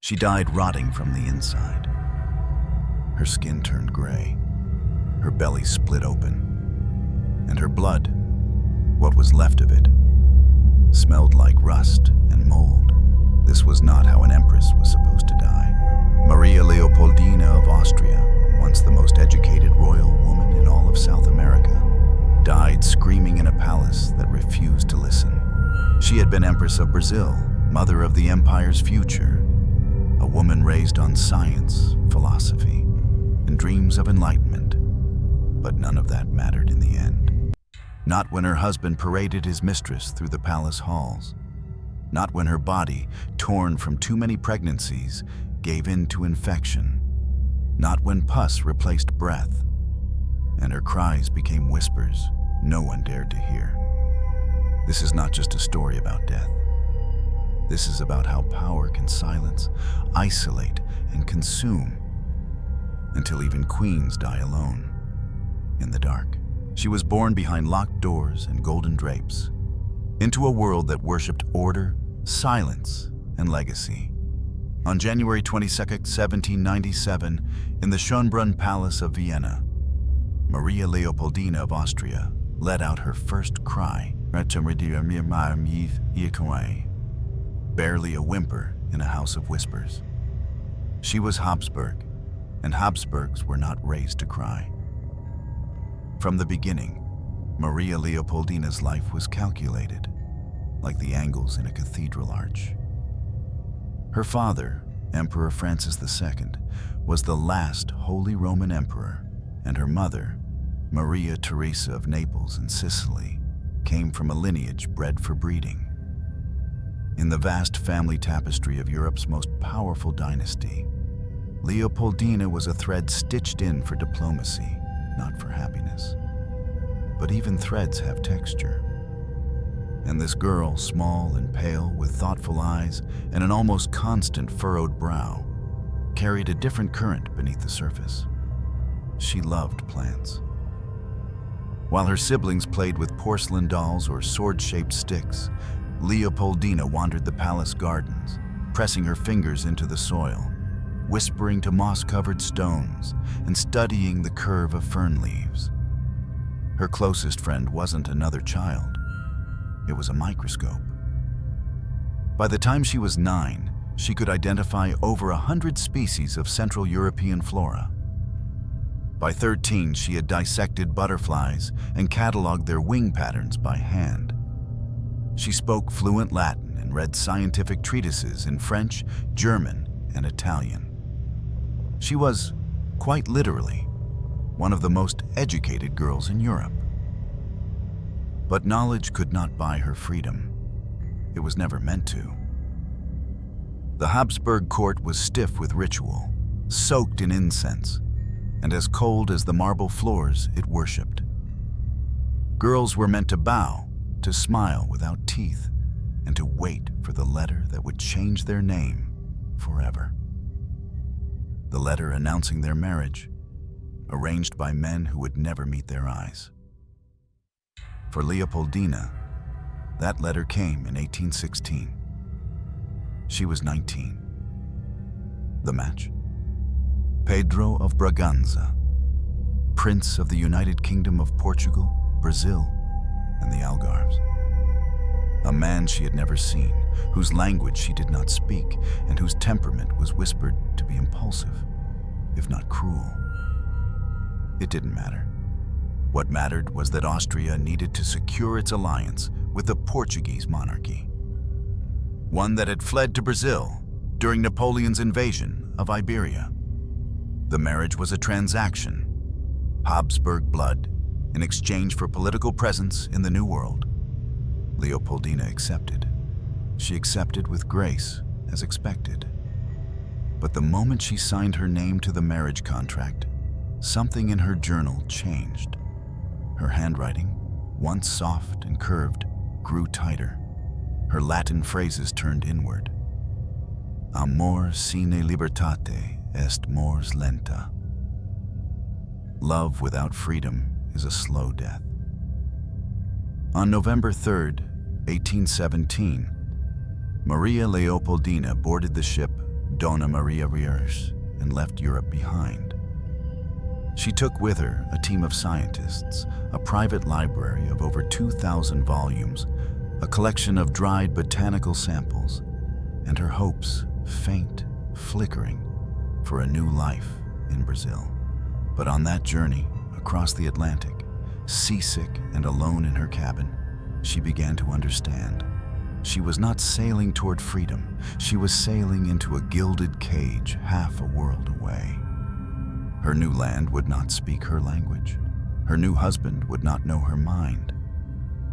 She died rotting from the inside. Her skin turned gray, her belly split open, and her blood, what was left of it, smelled like rust and mold. This was not how an empress was supposed to die. Maria Leopoldina of Austria, once the most educated royal woman in all of South America, died screaming in a palace that refused to listen. She had been Empress of Brazil, mother of the empire's future, a woman raised on science, philosophy, and dreams of enlightenment. But none of that mattered in the end. Not when her husband paraded his mistress through the palace halls. Not when her body, torn from too many pregnancies, gave in to infection. Not when pus replaced breath, and her cries became whispers no one dared to hear. This is not just a story about death. This is about how power can silence, isolate, and consume, until even queens die alone, in the dark. She was born behind locked doors and golden drapes, into a world that worshipped order, silence, and legacy. On January 22, 1797, in the Schönbrunn Palace of Vienna, Maria Leopoldina of Austria let out her first cry, barely a whimper in a house of whispers. She was Habsburg, and Habsburgs were not raised to cry. From the beginning, Maria Leopoldina's life was calculated, like the angles in a cathedral arch. Her father, Emperor Francis II, was the last Holy Roman Emperor, and her mother, Maria Theresa of Naples and Sicily, came from a lineage bred for breeding. In the vast family tapestry of Europe's most powerful dynasty, Leopoldina was a thread stitched in for diplomacy, not for happiness. But even threads have texture. And this girl, small and pale, with thoughtful eyes and an almost constant furrowed brow, carried a different current beneath the surface. She loved plants. While her siblings played with porcelain dolls or sword-shaped sticks, Leopoldina wandered the palace gardens, pressing her fingers into the soil, whispering to moss-covered stones, and studying the curve of fern leaves. Her closest friend wasn't another child. It was a microscope. By the time she was 9, she could identify over 100 species of Central European flora. By 13, she had dissected butterflies and cataloged their wing patterns by hand. She spoke fluent Latin and read scientific treatises in French, German, and Italian. She was, quite literally, one of the most educated girls in Europe. But knowledge could not buy her freedom. It was never meant to. The Habsburg court was stiff with ritual, soaked in incense, and as cold as the marble floors it worshipped. Girls were meant to bow, to smile without teeth, and to wait for the letter that would change their name forever. The letter announcing their marriage, arranged by men who would never meet their eyes. For Leopoldina, that letter came in 1816. She was 19. The match? Pedro of Braganza, Prince of the United Kingdom of Portugal, Brazil, and the Algarves. A man she had never seen, whose language she did not speak, and whose temperament was whispered to be impulsive, if not cruel. It didn't matter. What mattered was that Austria needed to secure its alliance with the Portuguese monarchy, one that had fled to Brazil during Napoleon's invasion of Iberia. The marriage was a transaction, Habsburg blood, in exchange for political presence in the New World. Leopoldina accepted. She accepted with grace, as expected. But the moment she signed her name to the marriage contract, something in her journal changed. Her handwriting, once soft and curved, grew tighter. Her Latin phrases turned inward. Amor sine libertate est mors lenta. Love without freedom is a slow death. On November 3rd, 1817, Maria Leopoldina boarded the ship Dona Maria Riers, and left Europe behind. She took with her a team of scientists, a private library of over 2,000 volumes, a collection of dried botanical samples, and her hopes, faint, flickering, for a new life in Brazil. But on that journey across the Atlantic, seasick and alone in her cabin, she began to understand. She was not sailing toward freedom. She was sailing into a gilded cage half a world away. Her new land would not speak her language. Her new husband would not know her mind.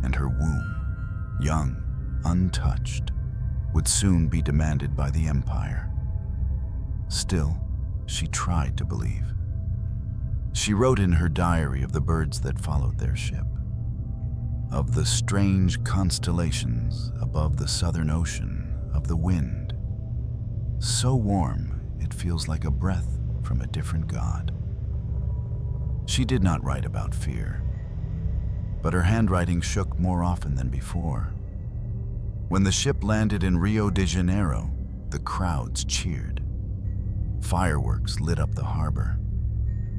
And her womb, young, untouched, would soon be demanded by the empire. Still, she tried to believe. She wrote in her diary of the birds that followed their ship, of the strange constellations above the southern ocean, of the wind, so warm it feels like a breath from a different god. She did not write about fear, but her handwriting shook more often than before. When the ship landed in Rio de Janeiro, the crowds cheered. Fireworks lit up the harbor.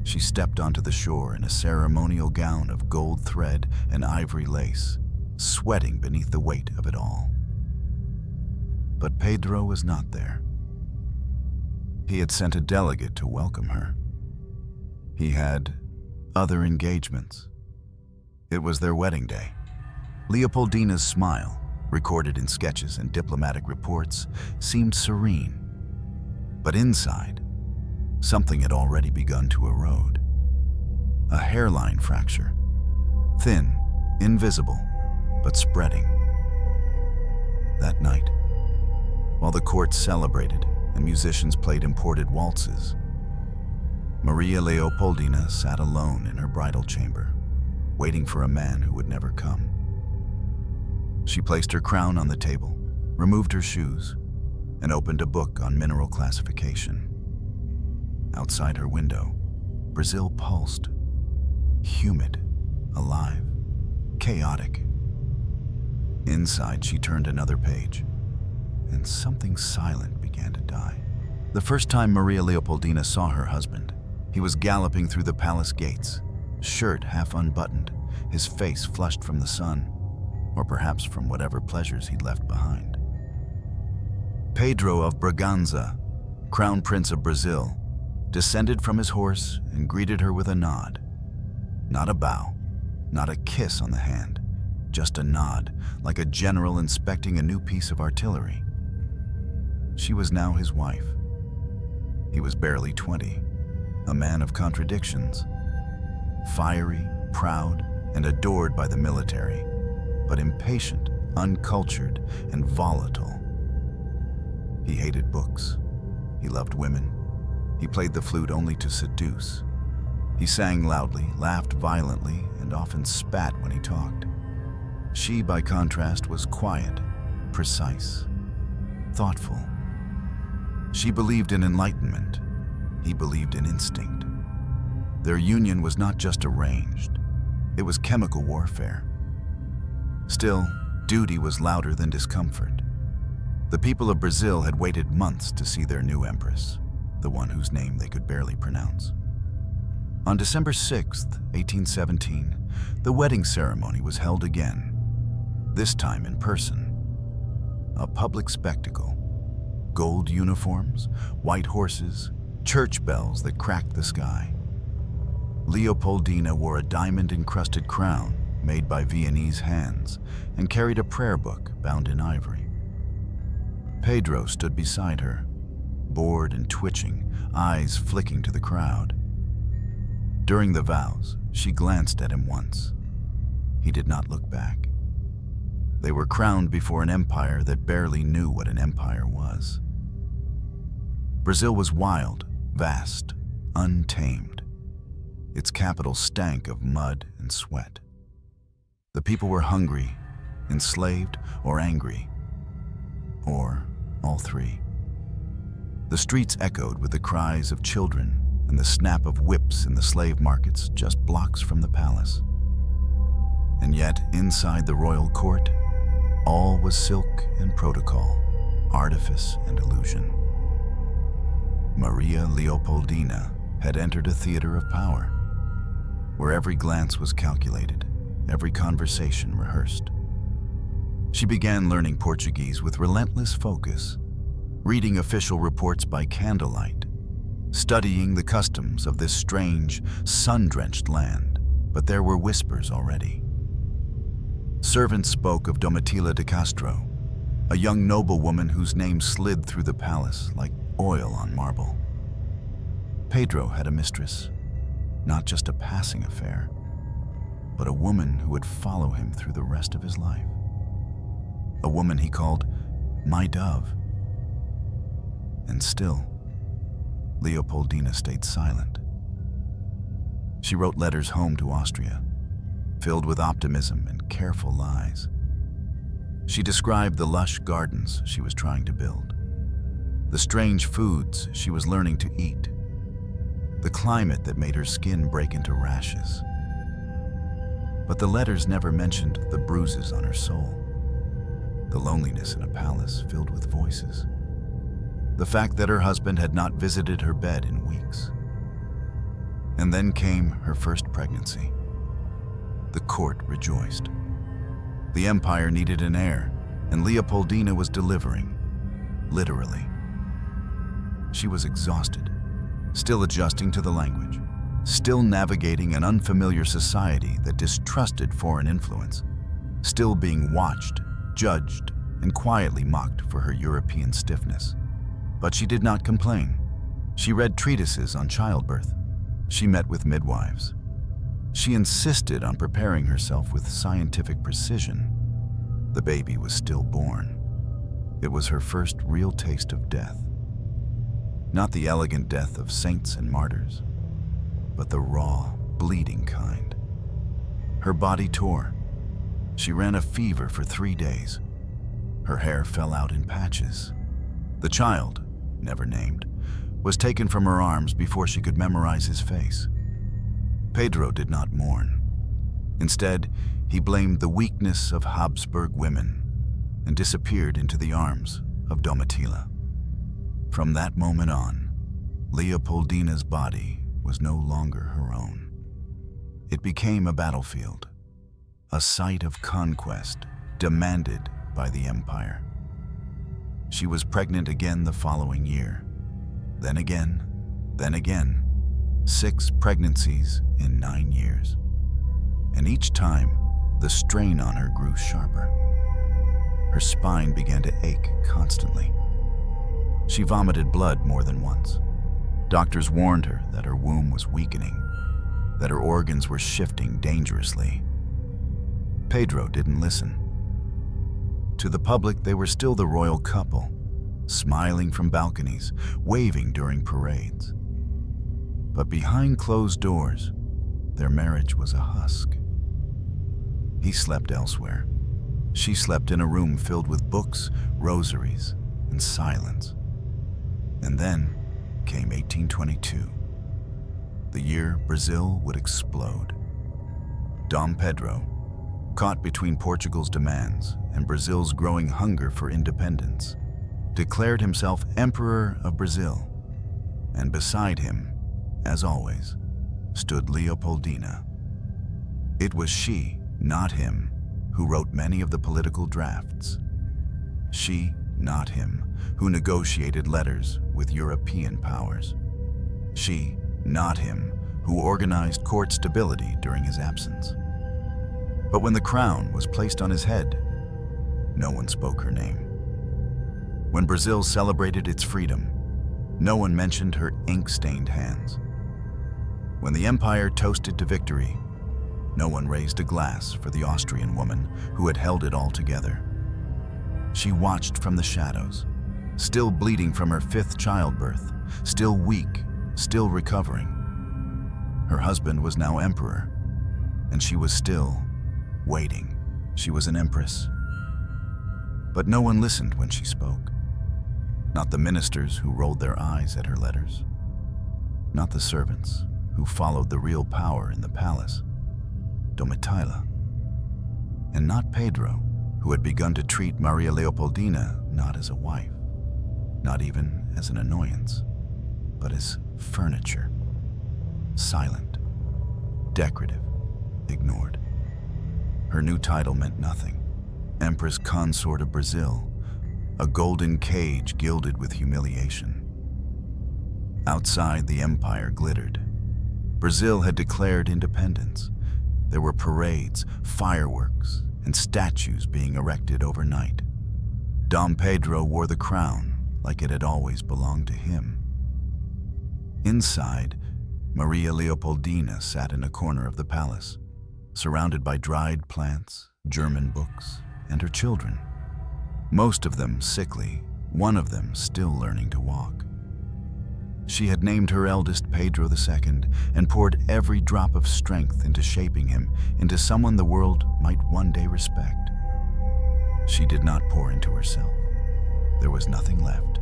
She stepped onto the shore in a ceremonial gown of gold thread and ivory lace, sweating beneath the weight of it all. But Pedro was not there. He had sent a delegate to welcome her. He had other engagements. It was their wedding day. Leopoldina's smile, recorded in sketches and diplomatic reports, seemed serene. But inside, something had already begun to erode. A hairline fracture, thin, invisible, but spreading. That night, while the court celebrated and musicians played imported waltzes, Maria Leopoldina sat alone in her bridal chamber, waiting for a man who would never come. She placed her crown on the table, removed her shoes, and opened a book on mineral classification. Outside her window, Brazil pulsed, humid, alive, chaotic. Inside, she turned another page, and something silent began to die. The first time Maria Leopoldina saw her husband, he was galloping through the palace gates, shirt half unbuttoned, his face flushed from the sun, or perhaps from whatever pleasures he'd left behind. Pedro of Braganza, Crown Prince of Brazil, descended from his horse and greeted her with a nod. Not a bow, not a kiss on the hand, just a nod, like a general inspecting a new piece of artillery. She was now his wife. He was barely 20, a man of contradictions, fiery, proud, and adored by the military, but impatient, uncultured, and volatile. He hated books. He loved women. He played the flute only to seduce. He sang loudly, laughed violently, and often spat when he talked. She, by contrast, was quiet, precise, thoughtful. She believed in enlightenment. He believed in instinct. Their union was not just arranged. It was chemical warfare. Still, duty was louder than discomfort. The people of Brazil had waited months to see their new empress, the one whose name they could barely pronounce. On December 6, 1817, the wedding ceremony was held again, this time in person. A public spectacle. Gold uniforms, white horses, church bells that cracked the sky. Leopoldina wore a diamond-encrusted crown made by Viennese hands and carried a prayer book bound in ivory. Pedro stood beside her, bored and twitching, eyes flicking to the crowd. During the vows, she glanced at him once. He did not look back. They were crowned before an empire that barely knew what an empire was. Brazil was wild, vast, untamed. Its capital stank of mud and sweat. The people were hungry, enslaved, or angry, or all three. The streets echoed with the cries of children and the snap of whips in the slave markets just blocks from the palace. And yet, inside the royal court, all was silk and protocol, artifice and illusion. Maria Leopoldina had entered a theater of power, where every glance was calculated, every conversation rehearsed. She began learning Portuguese with relentless focus, reading official reports by candlelight, studying the customs of this strange, sun-drenched land. But there were whispers already. Servants spoke of Domitila de Castro, a young noblewoman whose name slid through the palace like oil on marble. Pedro had a mistress, not just a passing affair, but a woman who would follow him through the rest of his life. A woman he called my dove. And still, Leopoldina stayed silent. She wrote letters home to Austria, filled with optimism and careful lies. She described the lush gardens she was trying to build, the strange foods she was learning to eat, the climate that made her skin break into rashes. But the letters never mentioned the bruises on her soul, the loneliness in a palace filled with voices, the fact that her husband had not visited her bed in weeks. And then came her first pregnancy. The court rejoiced. The empire needed an heir, and Leopoldina was delivering, literally. She was exhausted, still adjusting to the language, still navigating an unfamiliar society that distrusted foreign influence, still being watched, judged, and quietly mocked for her European stiffness. But she did not complain. She read treatises on childbirth. She met with midwives. She insisted on preparing herself with scientific precision. The baby was stillborn. It was her first real taste of death. Not the elegant death of saints and martyrs, but the raw, bleeding kind. Her body tore. She ran a fever for 3 days. Her hair fell out in patches. The child, never named, was taken from her arms before she could memorize his face. Pedro did not mourn. Instead, he blamed the weakness of Habsburg women and disappeared into the arms of Domitila. From that moment on, Leopoldina's body was no longer her own. It became a battlefield, a site of conquest demanded by the empire. She was pregnant again the following year. Then again, 6 pregnancies in 9 years. And each time, the strain on her grew sharper. Her spine began to ache constantly. She vomited blood more than once. Doctors warned her that her womb was weakening, that her organs were shifting dangerously. Pedro didn't listen. To the public, they were still the royal couple, smiling from balconies, waving during parades. But behind closed doors, their marriage was a husk. He slept elsewhere. She slept in a room filled with books, rosaries, and silence. And then came 1822, the year Brazil would explode. Dom Pedro, caught between Portugal's demands and Brazil's growing hunger for independence, declared himself Emperor of Brazil, and beside him, as always, stood Leopoldina. It was she, not him, who wrote many of the political drafts. She, not him, who negotiated letters with European powers. She, not him, who organized court stability during his absence. But when the crown was placed on his head, no one spoke her name. When Brazil celebrated its freedom, no one mentioned her ink-stained hands. When the empire toasted to victory, no one raised a glass for the Austrian woman who had held it all together. She watched from the shadows, still bleeding from her 5th childbirth, still weak, still recovering. Her husband was now emperor, and she was still waiting. She was an empress. But no one listened when she spoke. Not the ministers who rolled their eyes at her letters. Not the servants who followed the real power in the palace, Domitila. And not Pedro, who had begun to treat Maria Leopoldina not as a wife, not even as an annoyance, but as furniture. Silent, decorative, ignored. Her new title meant nothing. Empress Consort of Brazil, a golden cage gilded with humiliation. Outside, the empire glittered. Brazil had declared independence. There were parades, fireworks, and statues being erected overnight. Dom Pedro wore the crown like it had always belonged to him. Inside, Maria Leopoldina sat in a corner of the palace, surrounded by dried plants, German books, and her children. Most of them sickly, one of them still learning to walk. She had named her eldest Pedro II and poured every drop of strength into shaping him into someone the world might one day respect. She did not pour into herself. There was nothing left.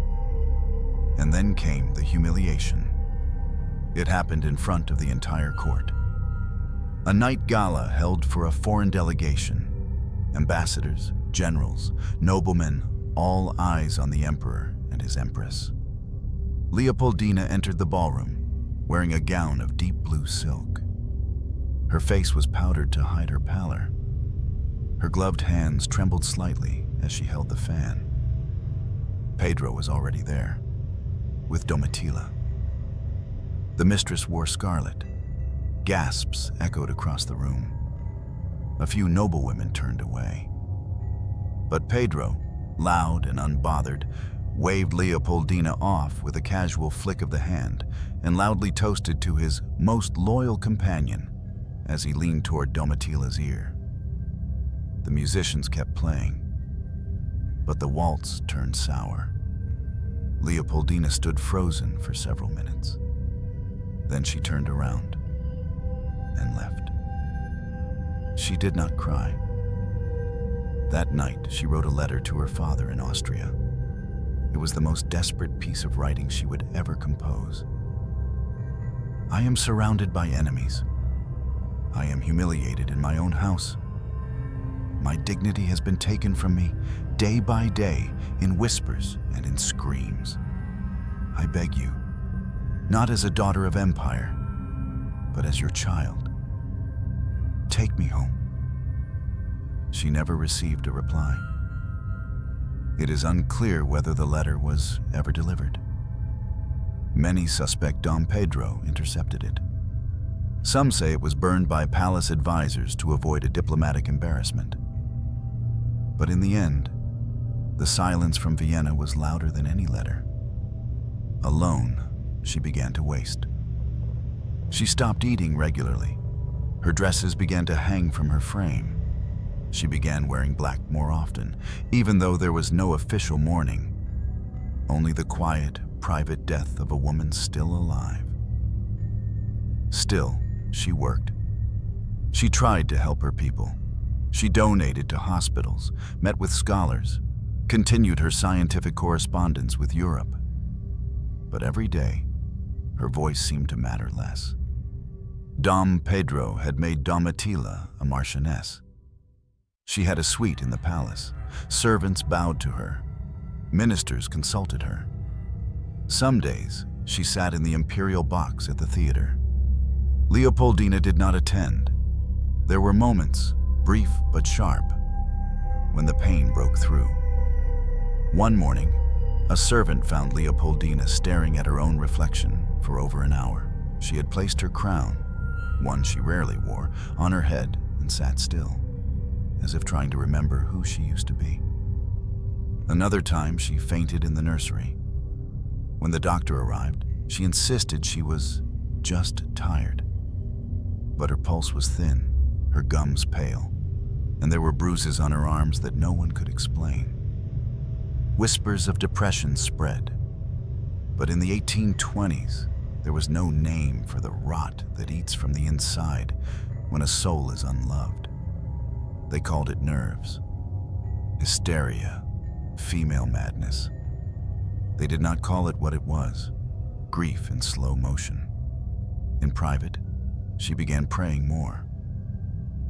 And then came the humiliation. It happened in front of the entire court. A night gala held for a foreign delegation. Ambassadors, generals, noblemen, all eyes on the emperor and his empress. Leopoldina entered the ballroom, wearing a gown of deep blue silk. Her face was powdered to hide her pallor. Her gloved hands trembled slightly as she held the fan. Pedro was already there, with Domitila. The mistress wore scarlet. Gasps echoed across the room. A few noblewomen turned away. But Pedro, loud and unbothered, waved Leopoldina off with a casual flick of the hand and loudly toasted to his most loyal companion as he leaned toward Domitila's ear. The musicians kept playing, but the waltz turned sour. Leopoldina stood frozen for several minutes. Then she turned around and left. She did not cry. That night, she wrote a letter to her father in Austria. It was the most desperate piece of writing she would ever compose. I am surrounded by enemies. I am humiliated in my own house. My dignity has been taken from me day by day in whispers and in screams. I beg you, not as a daughter of empire, but as your child, take me home. She never received a reply. It is unclear whether the letter was ever delivered. Many suspect Dom Pedro intercepted it. Some say it was burned by palace advisors to avoid a diplomatic embarrassment. But in the end, the silence from Vienna was louder than any letter. Alone, she began to waste. She stopped eating regularly. Her dresses began to hang from her frame. She began wearing black more often, even though there was no official mourning. Only the quiet, private death of a woman still alive. Still, she worked. She tried to help her people. She donated to hospitals, met with scholars, continued her scientific correspondence with Europe. But every day, her voice seemed to matter less. Dom Pedro had made Domitila a marchioness. She had a suite in the palace. Servants bowed to her. Ministers consulted her. Some days, she sat in the imperial box at the theater. Leopoldina did not attend. There were moments, brief but sharp, when the pain broke through. One morning, a servant found Leopoldina staring at her own reflection for over an hour. She had placed her crown, one she rarely wore, on her head and sat still, as if trying to remember who she used to be. Another time, she fainted in the nursery. When the doctor arrived, she insisted she was just tired. But her pulse was thin, her gums pale, and there were bruises on her arms that no one could explain. Whispers of depression spread. But in the 1820s, there was no name for the rot that eats from the inside when a soul is unloved. They called it nerves, hysteria, female madness. They did not call it what it was, grief in slow motion. In private, she began praying more.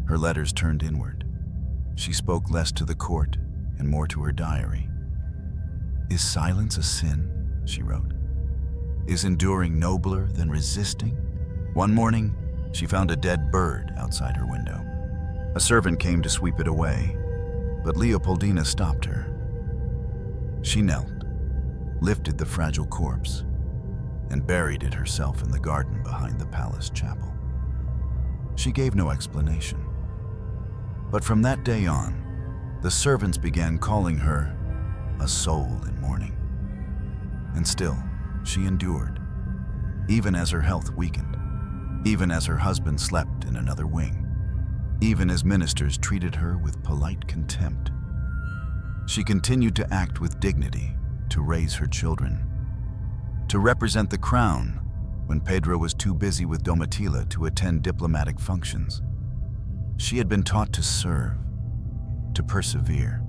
Her letters turned inward. She spoke less to the court and more to her diary. "Is silence a sin?" she wrote. Is enduring nobler than resisting? One morning, she found a dead bird outside her window. A servant came to sweep it away, but Leopoldina stopped her. She knelt, lifted the fragile corpse, and buried it herself in the garden behind the palace chapel. She gave no explanation. But from that day on, the servants began calling her a soul in mourning. And still, she endured, even as her health weakened, even as her husband slept in another wing, even as ministers treated her with polite contempt. She continued to act with dignity, to raise her children, to represent the crown when Pedro was too busy with Domitila to attend diplomatic functions. She had been taught to serve, to persevere,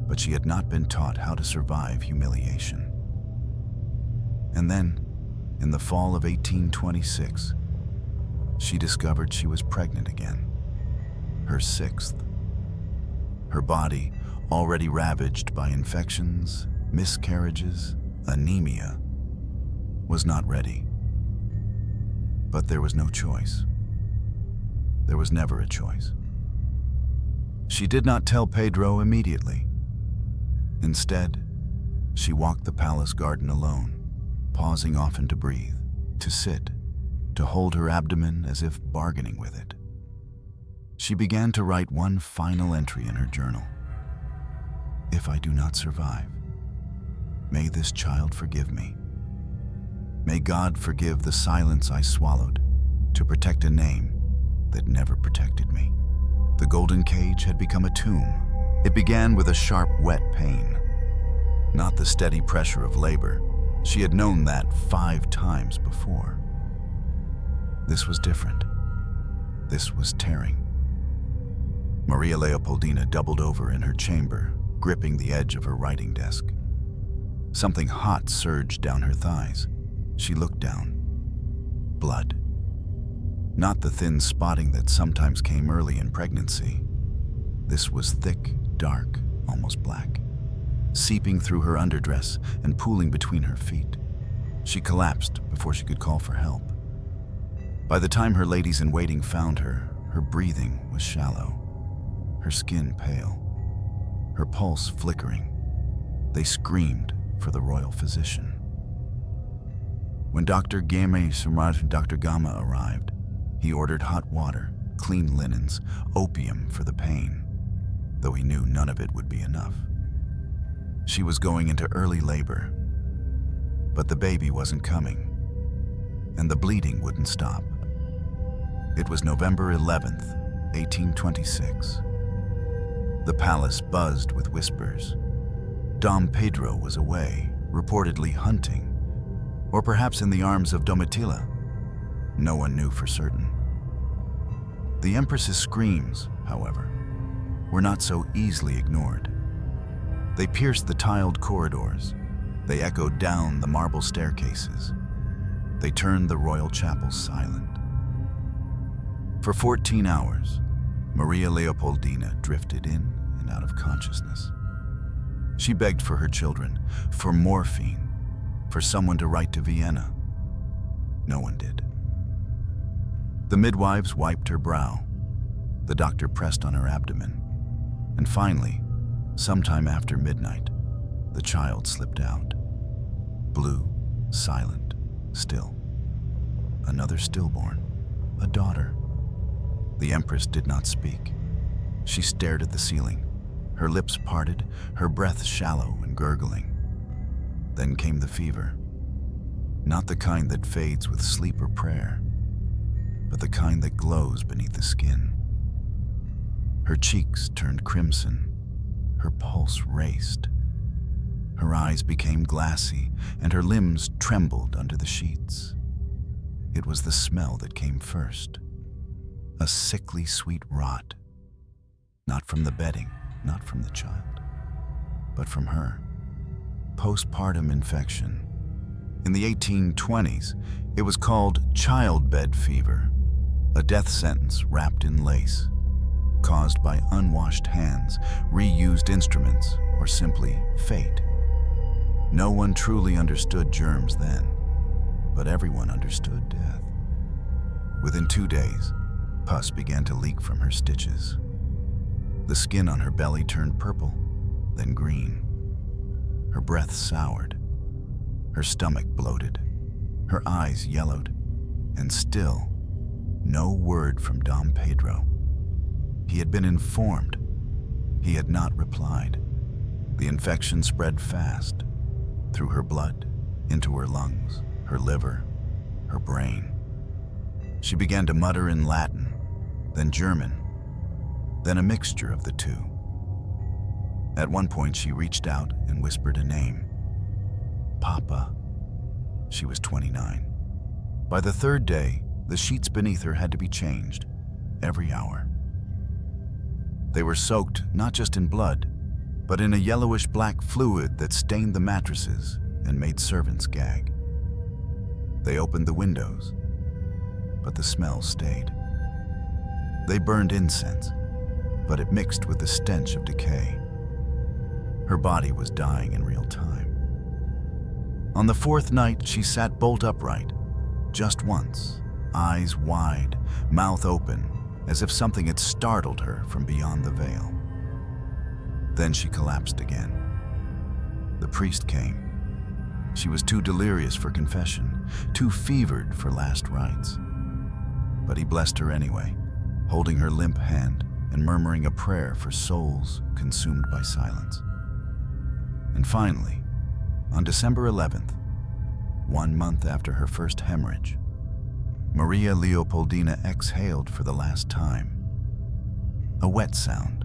but she had not been taught how to survive humiliation. And then, in the fall of 1826, she discovered she was pregnant again, her sixth. Her body, already ravaged by infections, miscarriages, anemia, was not ready. But there was no choice. There was never a choice. She did not tell Pedro immediately. Instead, she walked the palace garden alone, pausing often to breathe, to sit, to hold her abdomen as if bargaining with it. She began to write one final entry in her journal. If I do not survive, may this child forgive me. May God forgive the silence I swallowed to protect a name that never protected me. The golden cage had become a tomb. It began with a sharp, wet pain, not the steady pressure of labor. She had known that 5 times before. This was different. This was tearing. Maria Leopoldina doubled over in her chamber, gripping the edge of her writing desk. Something hot surged down her thighs. She looked down. Blood. Not the thin spotting that sometimes came early in pregnancy. This was thick, dark, almost black, seeping through her underdress and pooling between her feet. She collapsed before she could call for help. By the time her ladies-in-waiting found her, her breathing was shallow, her skin pale, her pulse flickering. They screamed for the royal physician. When Dr. Gama arrived, he ordered hot water, clean linens, opium for the pain, though he knew none of it would be enough. She was going into early labor, but the baby wasn't coming, and the bleeding wouldn't stop. It was November 11th, 1826. The palace buzzed with whispers. Dom Pedro was away, reportedly hunting, or perhaps in the arms of Domitila. No one knew for certain. The Empress's screams, however, were not so easily ignored. They pierced the tiled corridors. They echoed down the marble staircases. They turned the royal chapel silent. For 14 hours, Maria Leopoldina drifted in and out of consciousness. She begged for her children, for morphine, for someone to write to Vienna. No one did. The midwives wiped her brow. The doctor pressed on her abdomen. And finally, sometime after midnight, the child slipped out. Blue, silent, still. Another stillborn, a daughter. The Empress did not speak. She stared at the ceiling, her lips parted, her breath shallow and gurgling. Then came the fever. Not the kind that fades with sleep or prayer, but the kind that glows beneath the skin. Her cheeks turned crimson. Her pulse raced. Her eyes became glassy, and her limbs trembled under the sheets. It was the smell that came first. A sickly sweet rot. Not from the bedding, not from the child, but from her. Postpartum infection. In the 1820s, it was called childbed fever, a death sentence wrapped in lace, caused by unwashed hands, reused instruments, or simply fate. No one truly understood germs then, but everyone understood death. Within 2 days, pus began to leak from her stitches. The skin on her belly turned purple, then green. Her breath soured. Her stomach bloated. Her eyes yellowed. And still, no word from Dom Pedro. He had been informed. He had not replied. The infection spread fast, through her blood, into her lungs, her liver, her brain. She began to mutter in Latin, then German, then a mixture of the two. At one point, she reached out and whispered a name. Papa. She was 29. By the 3rd day, the sheets beneath her had to be changed, every hour. They were soaked not just in blood, but in a yellowish-black fluid that stained the mattresses and made servants gag. They opened the windows, but the smell stayed. They burned incense, but it mixed with the stench of decay. Her body was dying in real time. On the 4th night, she sat bolt upright, just once, eyes wide, mouth open, as if something had startled her from beyond the veil. Then she collapsed again. The priest came. She was too delirious for confession, too fevered for last rites. But he blessed her anyway, holding her limp hand and murmuring a prayer for souls consumed by silence. And finally, on December 11th, 1 month after her first hemorrhage, Maria Leopoldina exhaled for the last time. A wet sound,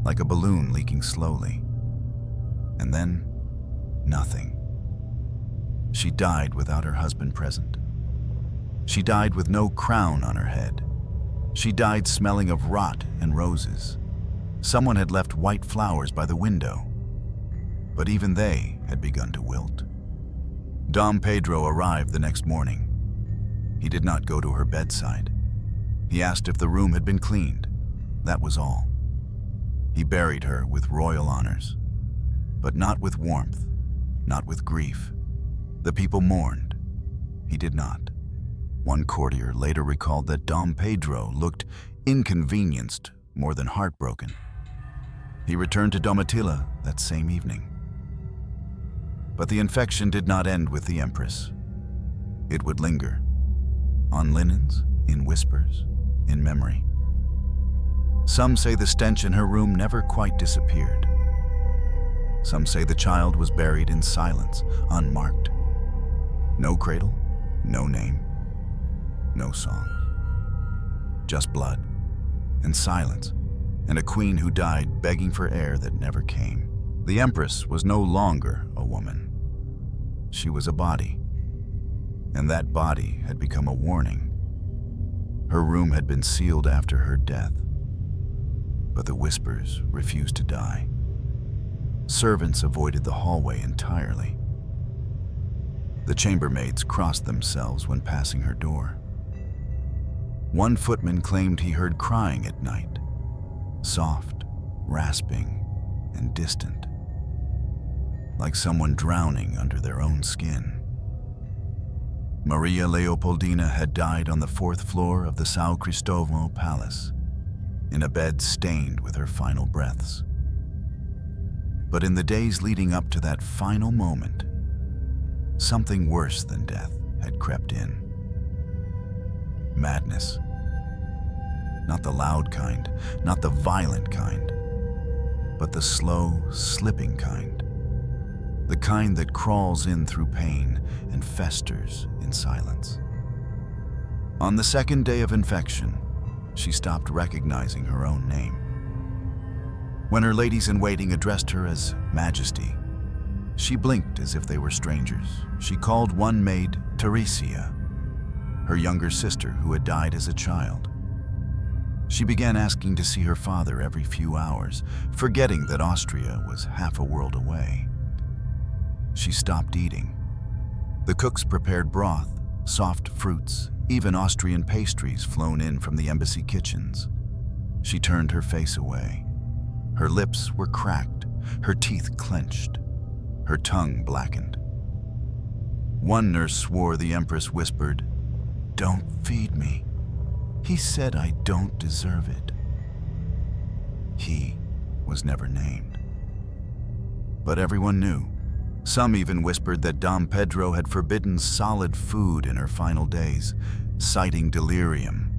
like a balloon leaking slowly. And then, nothing. She died without her husband present. She died with no crown on her head. She died smelling of rot and roses. Someone had left white flowers by the window, but even they had begun to wilt. Dom Pedro arrived the next morning. He did not go to her bedside. He asked if the room had been cleaned. That was all. He buried her with royal honors, but not with warmth, not with grief. The people mourned. He did not. One courtier later recalled that Dom Pedro looked inconvenienced more than heartbroken. He returned to Domitilla that same evening. But the infection did not end with the Empress. It would linger, on linens, in whispers, in memory. Some say the stench in her room never quite disappeared. Some say the child was buried in silence, unmarked. No cradle, no name, no songs. Just blood, and silence, and a queen who died begging for air that never came. The Empress was no longer a woman. She was a body, and that body had become a warning. Her room had been sealed after her death, but the whispers refused to die. Servants avoided the hallway entirely. The chambermaids crossed themselves when passing her door. One footman claimed he heard crying at night, soft, rasping, and distant, like someone drowning under their own skin. Maria Leopoldina had died on the 4th floor of the São Cristóvão Palace, in a bed stained with her final breaths. But in the days leading up to that final moment, something worse than death had crept in. Madness. Not the loud kind, not the violent kind, but the slow, slipping kind. The kind that crawls in through pain and festers in silence. On the 2nd day of infection, she stopped recognizing her own name. When her ladies-in-waiting addressed her as Majesty, she blinked as if they were strangers. She called one maid Teresia, her younger sister who had died as a child. She began asking to see her father every few hours, forgetting that Austria was half a world away. She stopped eating. The cooks prepared broth, soft fruits, even Austrian pastries flown in from the embassy kitchens. She turned her face away. Her lips were cracked, her teeth clenched. her tongue blackened. One nurse swore the Empress whispered, "Don't feed me. He said I don't deserve it." He was never named. But everyone knew. Some even whispered that Dom Pedro had forbidden solid food in her final days, citing delirium.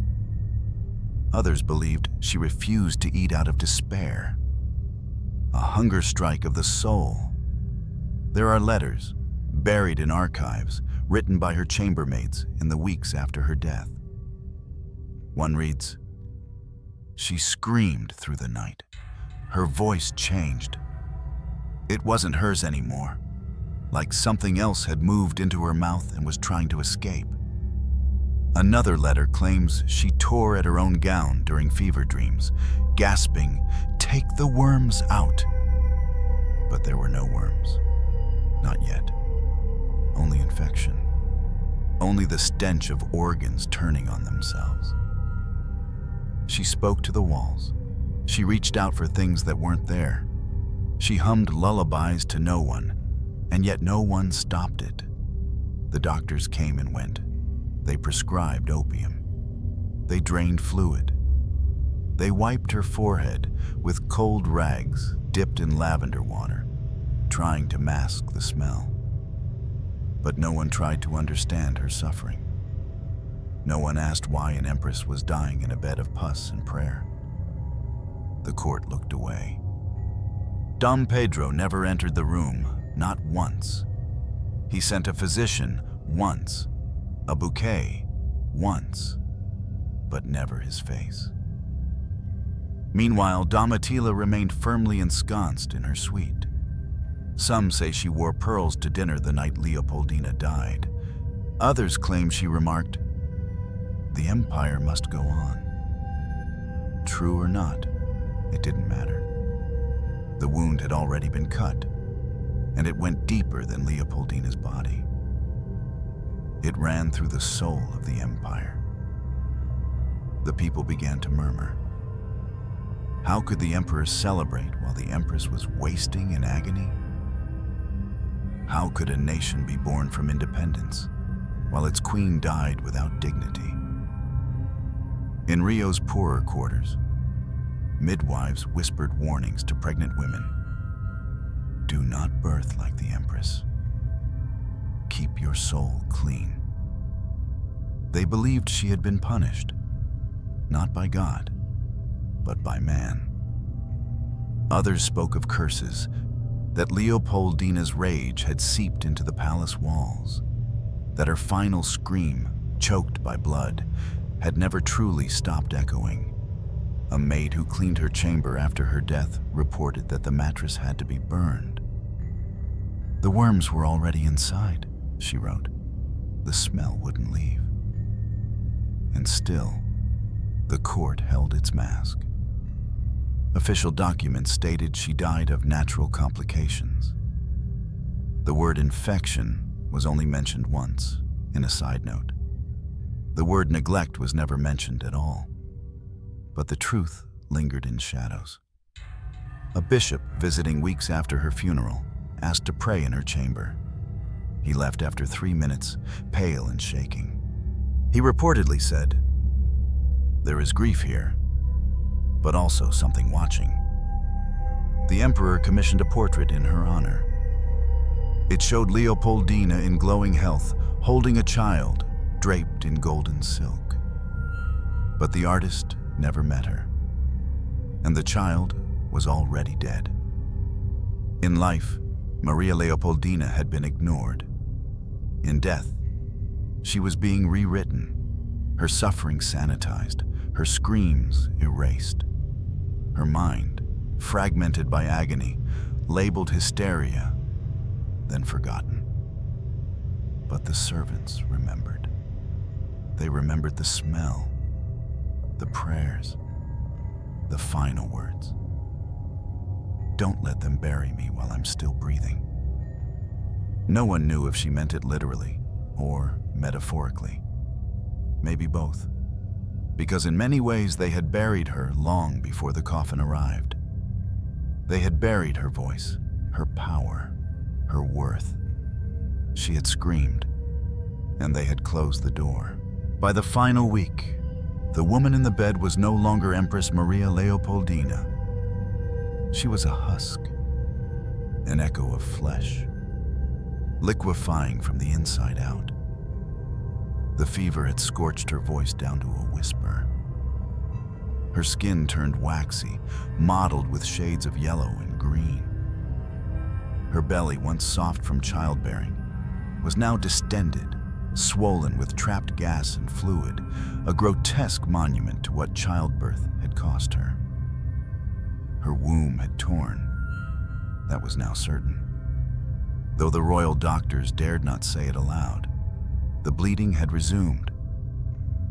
Others believed she refused to eat out of despair. A hunger strike of the soul. There are letters, buried in archives, written by her chambermaids in the weeks after her death. One reads, "She screamed through the night. Her voice changed. It wasn't hers anymore, like something else had moved into her mouth and was trying to escape." Another letter claims she tore at her own gown during fever dreams, gasping, "Take the worms out." But there were no worms. Not yet. Only infection. Only the stench of organs turning on themselves. She spoke to the walls. She reached out for things that weren't there. She hummed lullabies to no one, and yet no one stopped it. The doctors came and went. They prescribed opium. They drained fluid. They wiped her forehead with cold rags dipped in lavender water, trying to mask the smell. But no one tried to understand her suffering. No one asked why an empress was dying in a bed of pus and prayer. The court looked away. Dom Pedro never entered the room, not once. He sent a physician once, a bouquet once, but never his face. Meanwhile, Domitila remained firmly ensconced in her suite. Some say she wore pearls to dinner the night Leopoldina died. Others claim she remarked, "The empire must go on." True or not, it didn't matter. The wound had already been cut, and it went deeper than Leopoldina's body. It ran through the soul of the empire. The people began to murmur. How could the emperor celebrate while the empress was wasting in agony? How could a nation be born from independence while its queen died without dignity? In Rio's poorer quarters, midwives whispered warnings to pregnant women. Do not birth like the empress. Keep your soul clean. They believed she had been punished, not by God, but by man. Others spoke of curses, that Leopoldina's rage had seeped into the palace walls, that her final scream, choked by blood, had never truly stopped echoing. A maid who cleaned her chamber after her death reported that the mattress had to be burned. The worms were already inside, she wrote. The smell wouldn't leave. And still, the court held its mask. Official documents stated she died of natural complications. The word infection was only mentioned once, in a side note. The word neglect was never mentioned at all. But the truth lingered in shadows. A bishop visiting weeks after her funeral asked to pray in her chamber. He left after 3 minutes, pale and shaking. He reportedly said, "There is grief here, but also something watching." The emperor commissioned a portrait in her honor. It showed Leopoldina in glowing health, holding a child draped in golden silk. But the artist never met her, and the child was already dead. In life, Maria Leopoldina had been ignored. In death, she was being rewritten, her suffering sanitized, her screams erased. Her mind, fragmented by agony, labeled hysteria, then forgotten. But the servants remembered. They remembered the smell, the prayers, the final words. Don't let them bury me while I'm still breathing. No one knew if she meant it literally or metaphorically. Maybe both. Because in many ways they had buried her long before the coffin arrived. They had buried her voice, her power, her worth. She had screamed, and they had closed the door. By the final week, the woman in the bed was no longer Empress Maria Leopoldina. She was a husk, an echo of flesh, liquefying from the inside out. The fever had scorched her voice down to a whisper. Her skin turned waxy, mottled with shades of yellow and green. Her belly, once soft from childbearing, was now distended, swollen with trapped gas and fluid, a grotesque monument to what childbirth had cost her. Her womb had torn, that was now certain. Though the royal doctors dared not say it aloud, the bleeding had resumed,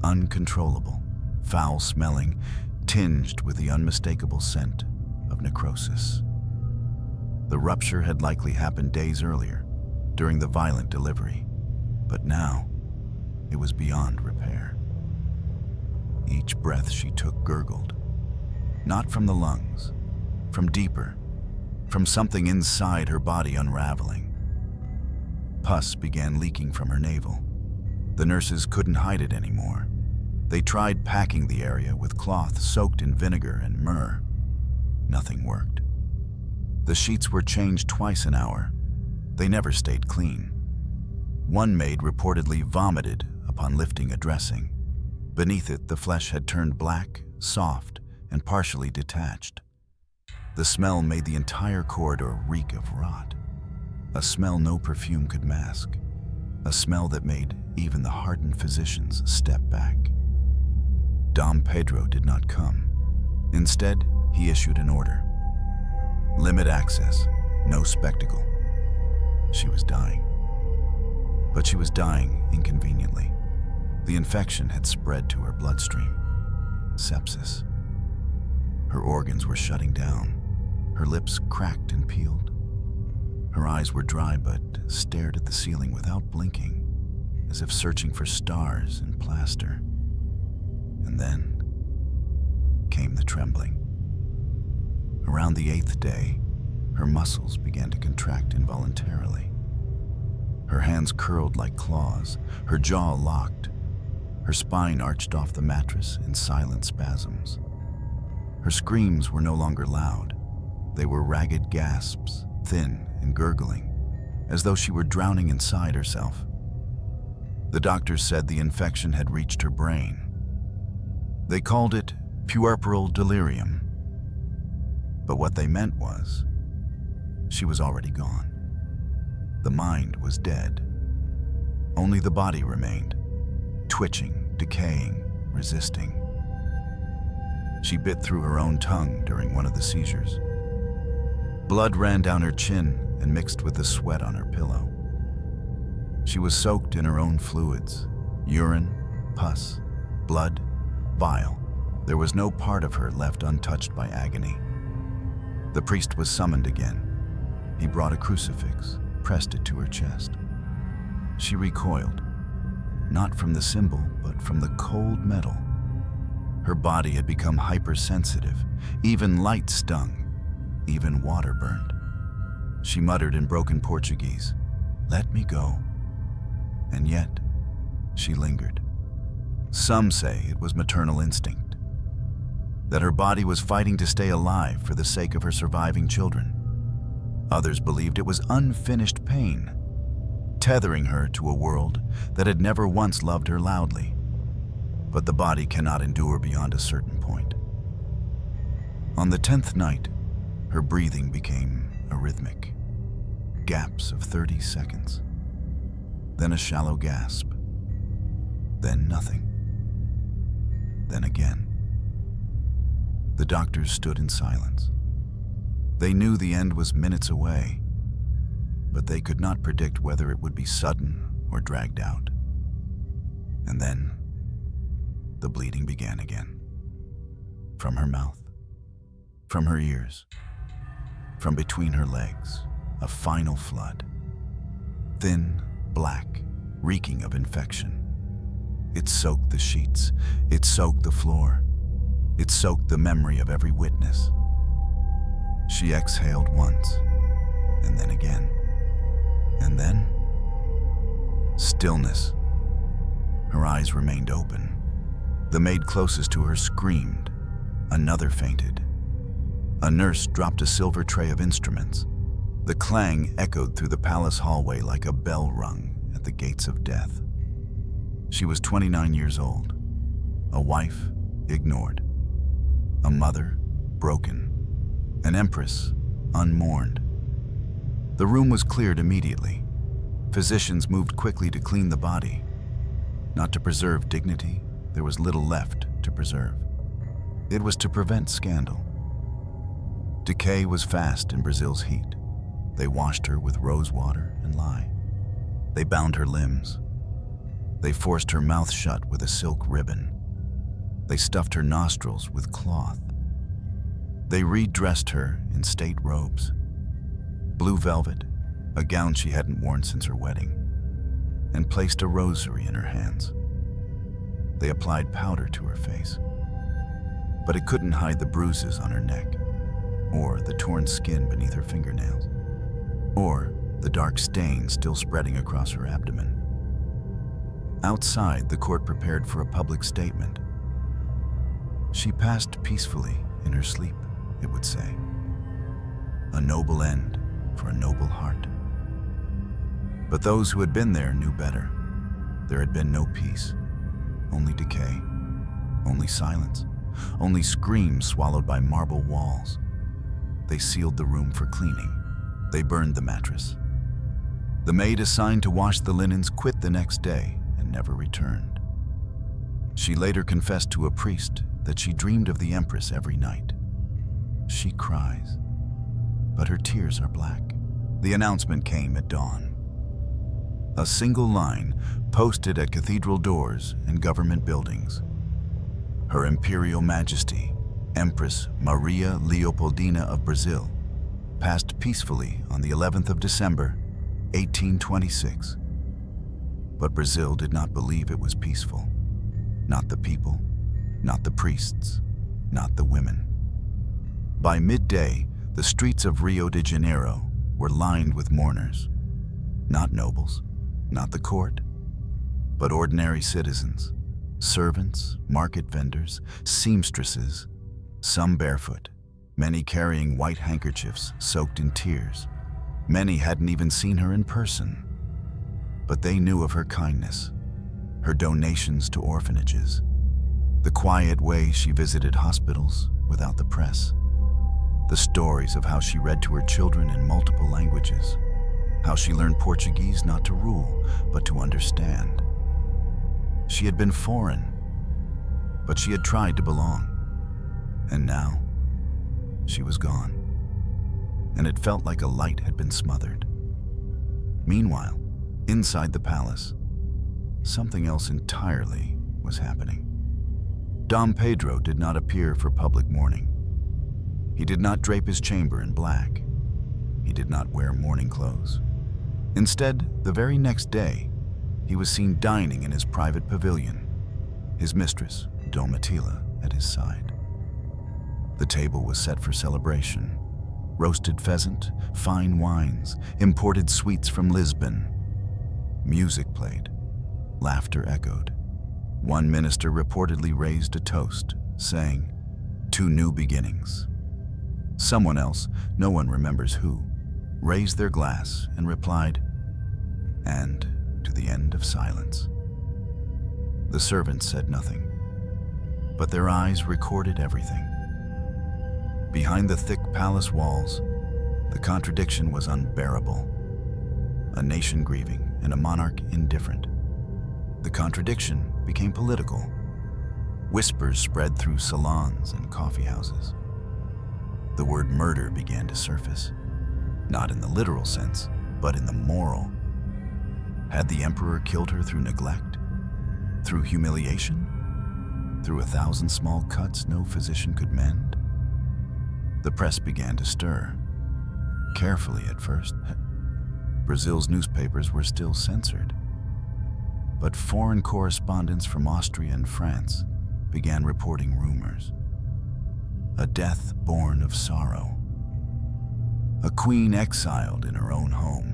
uncontrollable, foul-smelling, tinged with the unmistakable scent of necrosis. The rupture had likely happened days earlier, during the violent delivery, but now it was beyond repair. Each breath she took gurgled, not from the lungs, from deeper, from something inside her body unraveling. Pus began leaking from her navel. The nurses couldn't hide it anymore. They tried packing the area with cloth soaked in vinegar and myrrh. Nothing worked. The sheets were changed twice an hour. They never stayed clean. One maid reportedly vomited upon lifting a dressing. Beneath it, the flesh had turned black, soft, and partially detached. The smell made the entire corridor reek of rot. A smell no perfume could mask. A smell that made even the hardened physicians step back. Dom Pedro did not come. Instead, he issued an order. Limit access, no spectacle. She was dying. But she was dying inconveniently. The infection had spread to her bloodstream. Sepsis. Her organs were shutting down. Her lips cracked and peeled. Her eyes were dry but stared at the ceiling without blinking, as if searching for stars in plaster. And then came the trembling. Around the 8th day, her muscles began to contract involuntarily. Her hands curled like claws, her jaw locked. Her spine arched off the mattress in silent spasms. Her screams were no longer loud. They were ragged gasps, thin and gurgling, as though she were drowning inside herself. The doctors said the infection had reached her brain. They called it puerperal delirium. But what they meant was, she was already gone. The mind was dead. Only the body remained, twitching, decaying, resisting. She bit through her own tongue during one of the seizures. Blood ran down her chin and mixed with the sweat on her pillow. She was soaked in her own fluids, urine, pus, blood, bile. There was no part of her left untouched by agony. The priest was summoned again. He brought a crucifix, pressed it to her chest. She recoiled, not from the symbol, but from the cold metal. Her body had become hypersensitive. Even light stung. Even water burned. She muttered in broken Portuguese, "Let me go." And yet, she lingered. Some say it was maternal instinct, that her body was fighting to stay alive for the sake of her surviving children. Others believed it was unfinished pain, tethering her to a world that had never once loved her loudly. But the body cannot endure beyond a certain point. On the 10th night, her breathing became arrhythmic, gaps of 30 seconds, then a shallow gasp, then nothing, then again. The doctors stood in silence. They knew the end was minutes away, but they could not predict whether it would be sudden or dragged out. And then, the bleeding began again. From her mouth, from her ears, from between her legs, a final flood. Thin, black, reeking of infection. It soaked the sheets, it soaked the floor, it soaked the memory of every witness. She exhaled once, and then again. And then, stillness. Her eyes remained open. The maid closest to her screamed. Another fainted. A nurse dropped a silver tray of instruments. The clang echoed through the palace hallway like a bell rung at the gates of death. She was 29 years old, a wife ignored, a mother broken, an empress unmourned. The room was cleared immediately. Physicians moved quickly to clean the body. Not to preserve dignity, there was little left to preserve. It was to prevent scandal. Decay was fast in Brazil's heat. They washed her with rose water and lye. They bound her limbs. They forced her mouth shut with a silk ribbon. They stuffed her nostrils with cloth. They redressed her in state robes. Blue velvet, a gown she hadn't worn since her wedding, and placed a rosary in her hands. They applied powder to her face, but it couldn't hide the bruises on her neck, or the torn skin beneath her fingernails, or the dark stain still spreading across her abdomen. Outside, the court prepared for a public statement. She passed peacefully in her sleep, it would say. A noble end for a noble heart. But those who had been there knew better. There had been no peace, only decay, only silence, only screams swallowed by marble walls. They sealed the room for cleaning. They burned the mattress. The maid assigned to wash the linens quit the next day and never returned. She later confessed to a priest that she dreamed of the empress every night. She cries, but her tears are black. The announcement came at dawn. A single line posted at cathedral doors and government buildings. Her Imperial Majesty, Empress Maria Leopoldina of Brazil, passed peacefully on the 11th of December, 1826. But Brazil did not believe it was peaceful. Not the people, not the priests, not the women. By midday, the streets of Rio de Janeiro were lined with mourners. Not nobles, not the court, but ordinary citizens, servants, market vendors, seamstresses, some barefoot, many carrying white handkerchiefs soaked in tears. Many hadn't even seen her in person, but they knew of her kindness, her donations to orphanages, the quiet way she visited hospitals without the press, the stories of how she read to her children in multiple languages, how she learned Portuguese not to rule, but to understand. She had been foreign, but she had tried to belong. And now, she was gone. And it felt like a light had been smothered. Meanwhile, inside the palace, something else entirely was happening. Dom Pedro did not appear for public mourning. He did not drape his chamber in black. He did not wear mourning clothes. Instead, the very next day, he was seen dining in his private pavilion, his mistress, Domitila, at his side. The table was set for celebration. Roasted pheasant, fine wines, imported sweets from Lisbon. Music played. Laughter echoed. One minister reportedly raised a toast, saying, "To new beginnings." Someone else, no one remembers who, raised their glass and replied, "And to the end of silence." The servants said nothing, but their eyes recorded everything. Behind the thick palace walls, the contradiction was unbearable. A nation grieving and a monarch indifferent. The contradiction became political. Whispers spread through salons and coffee houses. The word murder began to surface, not in the literal sense, but in the moral. Had the emperor killed her through neglect? Through humiliation? Through 1,000 small cuts no physician could mend? The press began to stir. Carefully at first. Brazil's newspapers were still censored. But foreign correspondents from Austria and France began reporting rumors. A death born of sorrow. A queen exiled in her own home.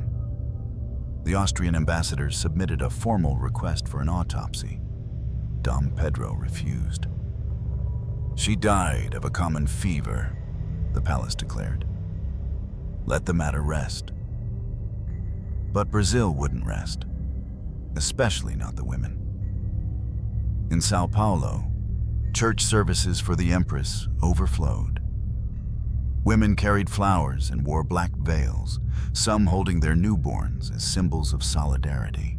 The Austrian ambassadors submitted a formal request for an autopsy. Dom Pedro refused. "She died of a common fever," the palace declared. "Let the matter rest." But Brazil wouldn't rest, especially not the women. In Sao Paulo, church services for the Empress overflowed. Women carried flowers and wore black veils, some holding their newborns as symbols of solidarity.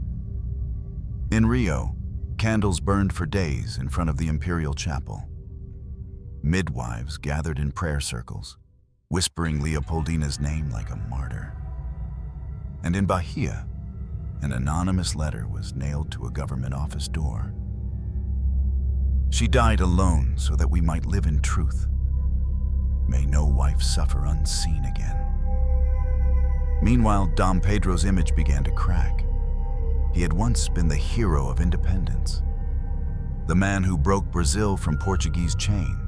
In Rio, candles burned for days in front of the imperial chapel. Midwives gathered in prayer circles, whispering Leopoldina's name like a martyr. And in Bahia, an anonymous letter was nailed to a government office door. "She died alone so that we might live in truth. May no wife suffer unseen again." Meanwhile, Dom Pedro's image began to crack. He had once been the hero of independence, the man who broke Brazil from Portuguese chains,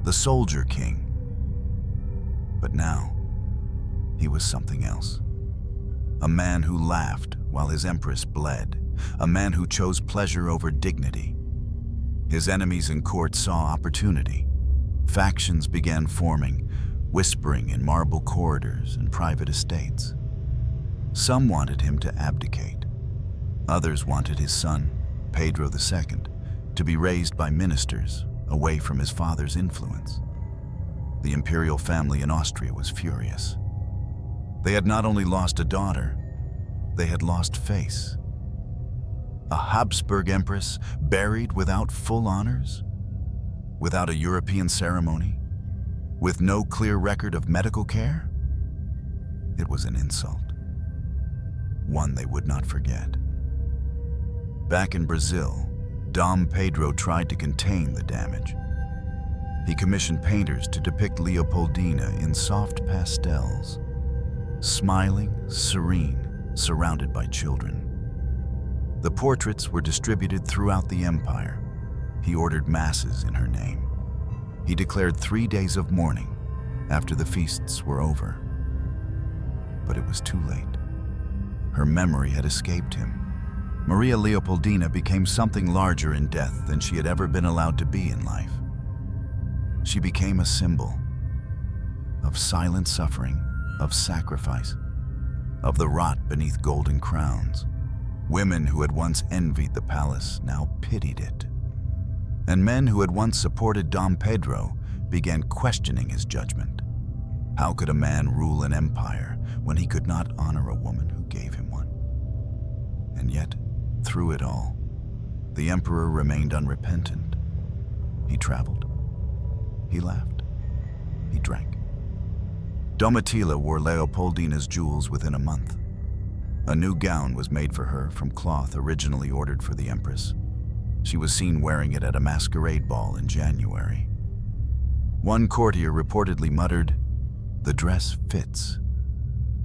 the soldier king. But now, he was something else. A man who laughed while his empress bled, a man who chose pleasure over dignity. His enemies in court saw opportunity. Factions began forming, whispering in marble corridors and private estates. Some wanted him to abdicate. Others wanted his son, Pedro II, to be raised by ministers away from his father's influence. The imperial family in Austria was furious. They had not only lost a daughter, they had lost face. A Habsburg empress buried without full honors, without a European ceremony, with no clear record of medical care? It was an insult, one they would not forget. Back in Brazil, Dom Pedro tried to contain the damage. He commissioned painters to depict Leopoldina in soft pastels, smiling, serene, surrounded by children. The portraits were distributed throughout the empire. He ordered masses in her name. He declared 3 days of mourning after the feasts were over. But it was too late. Her memory had escaped him. Maria Leopoldina became something larger in death than she had ever been allowed to be in life. She became a symbol of silent suffering, of sacrifice, of the rot beneath golden crowns. Women who had once envied the palace now pitied it. And men who had once supported Dom Pedro began questioning his judgment. How could a man rule an empire when he could not honor a woman who gave him one? And yet, through it all, the emperor remained unrepentant. He traveled. He laughed. He drank. Domitila wore Leopoldina's jewels within a month. A new gown was made for her from cloth originally ordered for the empress. She was seen wearing it at a masquerade ball in January. One courtier reportedly muttered, "The dress fits,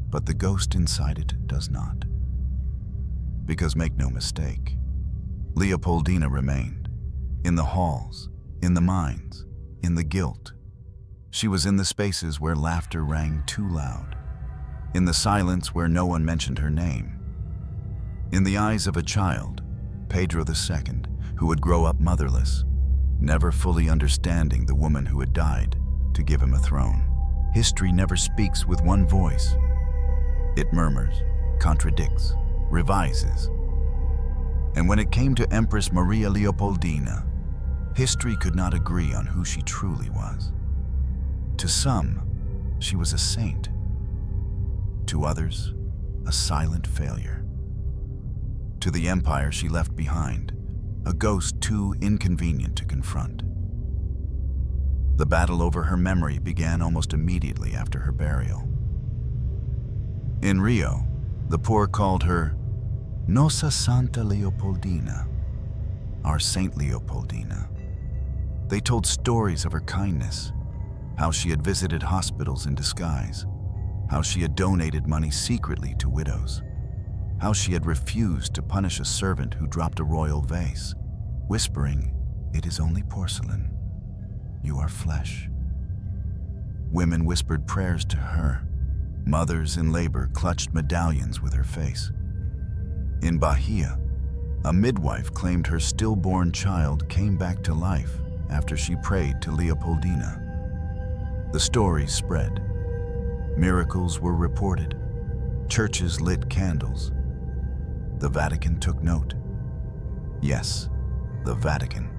but the ghost inside it does not." Because make no mistake, Leopoldina remained. In the halls, in the mines, in the guilt. She was in the spaces where laughter rang too loud, in the silence where no one mentioned her name. In the eyes of a child, Pedro II, who would grow up motherless, never fully understanding the woman who had died to give him a throne. History never speaks with one voice. It murmurs, contradicts, revises. And when it came to Empress Maria Leopoldina, history could not agree on who she truly was. To some, she was a saint. To others, a silent failure. To the empire she left behind, a ghost too inconvenient to confront. The battle over her memory began almost immediately after her burial. In Rio, the poor called her Nossa Santa Leopoldina, our Saint Leopoldina. They told stories of her kindness, how she had visited hospitals in disguise, how she had donated money secretly to widows, how she had refused to punish a servant who dropped a royal vase, whispering, "It is only porcelain. You are flesh." Women whispered prayers to her, Mothers in labor clutched medallions with her face. In Bahia, a midwife claimed her stillborn child came back to life after she prayed to Leopoldina. The stories spread. Miracles were reported. Churches lit candles. The Vatican took note. Yes, the Vatican.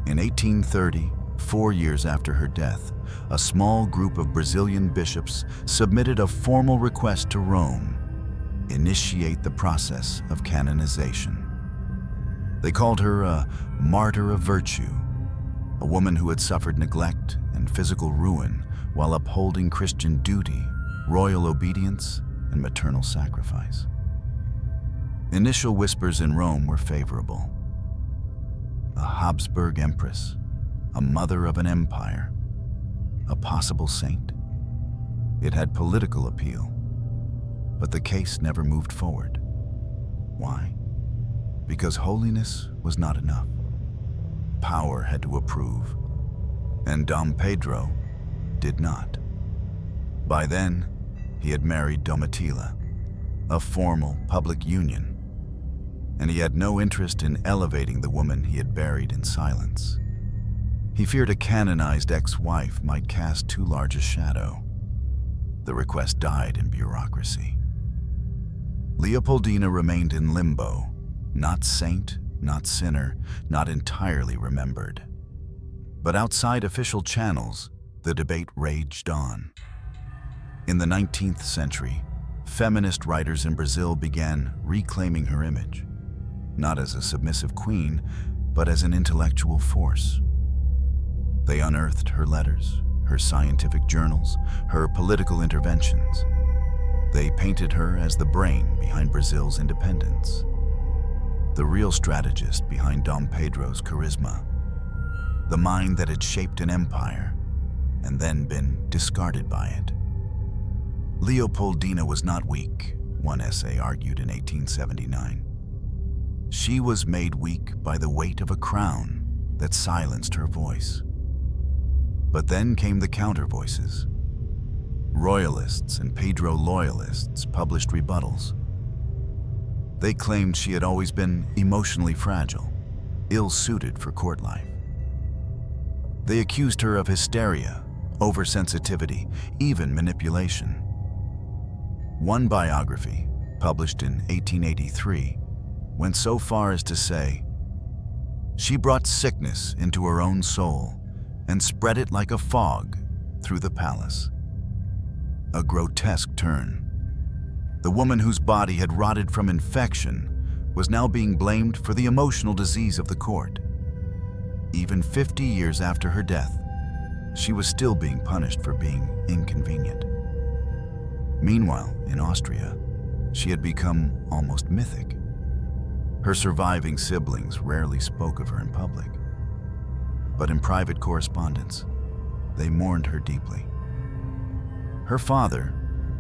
In 1830, 4 years after her death, a small group of Brazilian bishops submitted a formal request to Rome: initiate the process of canonization. They called her a martyr of virtue, a woman who had suffered neglect and physical ruin while upholding Christian duty, royal obedience, and maternal sacrifice. Initial whispers in Rome were favorable. A Habsburg empress, a mother of an empire, a possible saint. It had political appeal, but the case never moved forward. Why? Because holiness was not enough. Power had to approve, and Dom Pedro did not. By then, he had married Domitila, a formal public union, and he had no interest in elevating the woman he had buried in silence. He feared a canonized ex-wife might cast too large a shadow. The request died in bureaucracy. Leopoldina remained in limbo, not saint, not sinner, not entirely remembered. But outside official channels, the debate raged on. In the 19th century, feminist writers in Brazil began reclaiming her image, not as a submissive queen, but as an intellectual force. They unearthed her letters, her scientific journals, her political interventions. They painted her as the brain behind Brazil's independence, the real strategist behind Dom Pedro's charisma, the mind that had shaped an empire and then been discarded by it. Leopoldina was not weak, one essay argued in 1879. She was made weak by the weight of a crown that silenced her voice. But then came the counter voices. Royalists and Pedro loyalists published rebuttals. They claimed she had always been emotionally fragile, ill-suited for court life. They accused her of hysteria, oversensitivity, even manipulation. One biography, published in 1883, went so far as to say, "She brought sickness into her own soul and spread it like a fog through the palace." A grotesque turn. The woman whose body had rotted from infection was now being blamed for the emotional disease of the court. Even 50 years after her death, she was still being punished for being inconvenient. Meanwhile, in Austria, she had become almost mythic. Her surviving siblings rarely spoke of her in public, but in private correspondence, they mourned her deeply. Her father,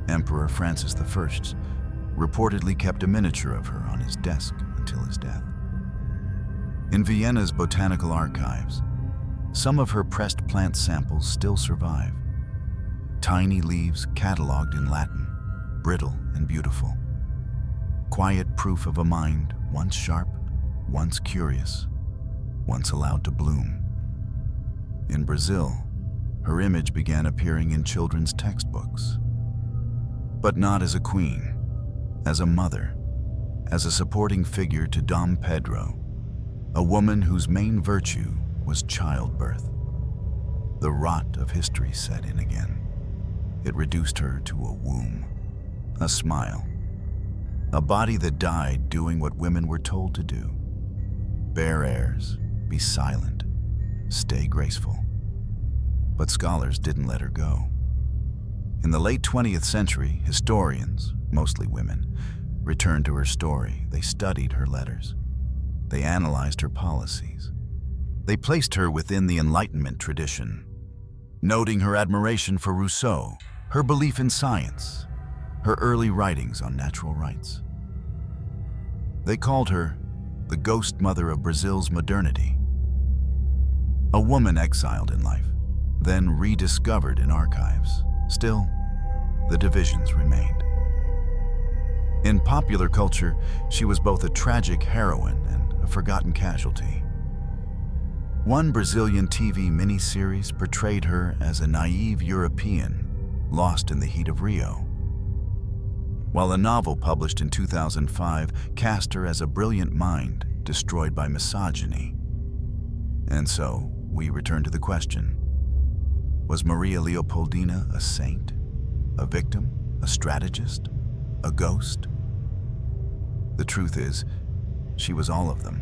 Emperor Francis I, reportedly kept a miniature of her on his desk until his death. In Vienna's botanical archives, some of her pressed plant samples still survive. Tiny leaves catalogued in Latin, brittle and beautiful. Quiet proof of a mind once sharp, once curious, once allowed to bloom. In Brazil, her image began appearing in children's textbooks. But not as a queen, as a mother, as a supporting figure to Dom Pedro, a woman whose main virtue was childbirth. The rot of history set in again. It reduced her to a womb, a smile, a body that died doing what women were told to do. Bear heirs, be silent, stay graceful. But scholars didn't let her go. In the late 20th century, historians, mostly women, returned to her story. They studied her letters. They analyzed her policies. They placed her within the Enlightenment tradition, noting her admiration for Rousseau, her belief in science, her early writings on natural rights. They called her the ghost mother of Brazil's modernity. A woman exiled in life, then rediscovered in archives. Still, the divisions remained. In popular culture, she was both a tragic heroine and a forgotten casualty. One Brazilian TV miniseries portrayed her as a naive European lost in the heat of Rio, while a novel published in 2005 cast her as a brilliant mind destroyed by misogyny. And so, we return to the question: was Maria Leopoldina a saint, a victim, a strategist, a ghost? The truth is, she was all of them.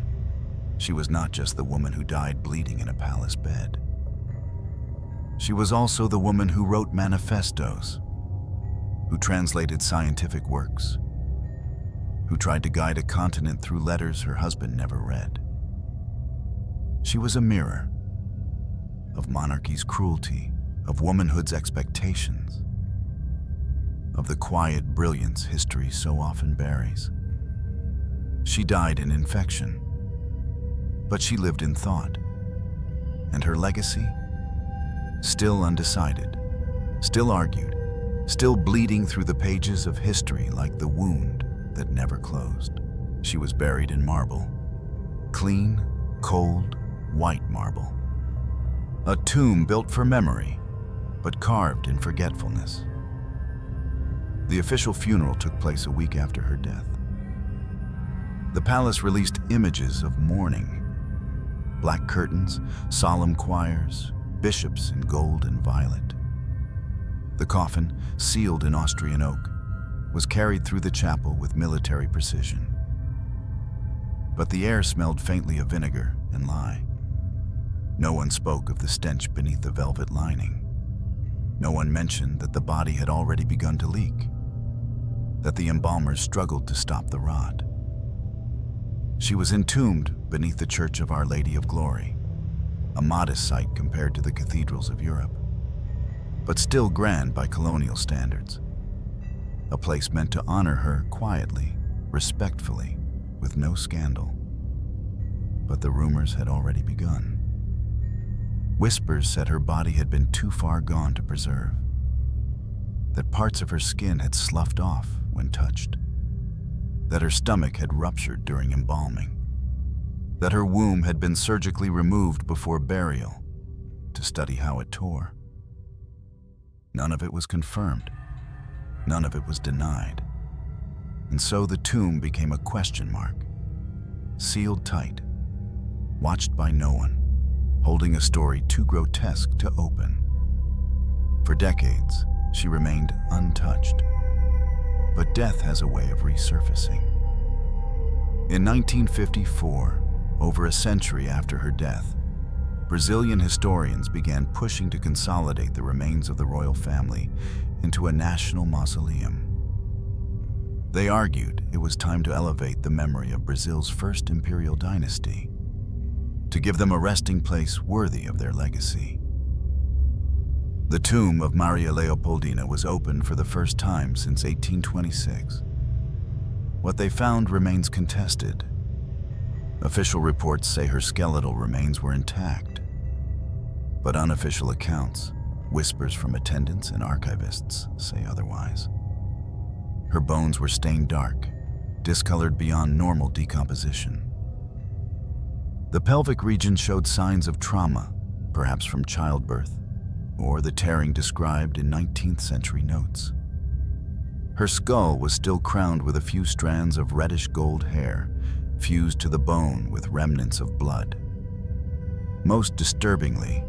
She was not just the woman who died bleeding in a palace bed. She was also the woman who wrote manifestos, who translated scientific works, who tried to guide a continent through letters her husband never read. She was a mirror of monarchy's cruelty, of womanhood's expectations, of the quiet brilliance history so often buries. She died in infection, but she lived in thought. And her legacy? Still undecided, still argued, still bleeding through the pages of history like the wound that never closed. She was buried in marble, clean, cold, white marble. A tomb built for memory, but carved in forgetfulness. The official funeral took place a week after her death. The palace released images of mourning: black curtains, solemn choirs, bishops in gold and violet. The coffin, sealed in Austrian oak, was carried through the chapel with military precision. But the air smelled faintly of vinegar and lye. No one spoke of the stench beneath the velvet lining. No one mentioned that the body had already begun to leak, that the embalmers struggled to stop the rot. She was entombed beneath the Church of Our Lady of Glory, a modest sight compared to the cathedrals of Europe, but still grand by colonial standards. A place meant to honor her quietly, respectfully, with no scandal. But the rumors had already begun. Whispers said her body had been too far gone to preserve, that parts of her skin had sloughed off when touched, that her stomach had ruptured during embalming, that her womb had been surgically removed before burial to study how it tore. None of it was confirmed. None of it was denied. And so the tomb became a question mark, sealed tight, watched by no one, holding a story too grotesque to open. For decades, she remained untouched. But death has a way of resurfacing. In 1954, over a century after her death, Brazilian historians began pushing to consolidate the remains of the royal family into a national mausoleum. They argued it was time to elevate the memory of Brazil's first imperial dynasty, to give them a resting place worthy of their legacy. The tomb of Maria Leopoldina was opened for the first time since 1826. What they found remains contested. Official reports say her skeletal remains were intact, but unofficial accounts, whispers from attendants and archivists, say otherwise. Her bones were stained dark, discolored beyond normal decomposition. The pelvic region showed signs of trauma, perhaps from childbirth, or the tearing described in 19th century notes. Her skull was still crowned with a few strands of reddish gold hair, fused to the bone with remnants of blood. Most disturbingly,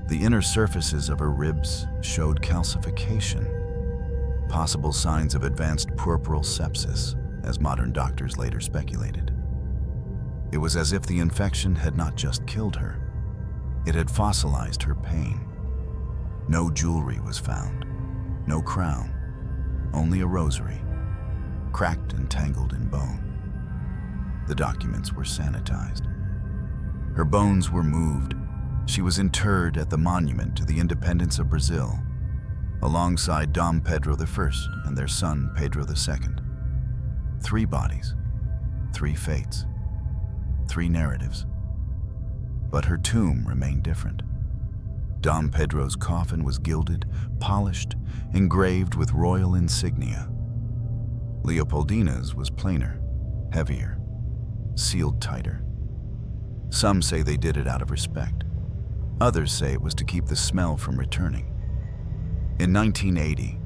the inner surfaces of her ribs showed calcification, possible signs of advanced puerperal sepsis, as modern doctors later speculated. It was as if the infection had not just killed her, it had fossilized her pain. No jewelry was found, no crown, only a rosary, cracked and tangled in bone. The documents were sanitized. Her bones were moved. She was interred at the monument to the independence of Brazil, alongside Dom Pedro I and their son Pedro II. 3 bodies, 3 fates, 3 narratives. But her tomb remained different. Dom Pedro's coffin was gilded, polished, engraved with royal insignia. Leopoldina's was plainer, heavier, sealed tighter. Some say they did it out of respect. Others say it was to keep the smell from returning. In 1980,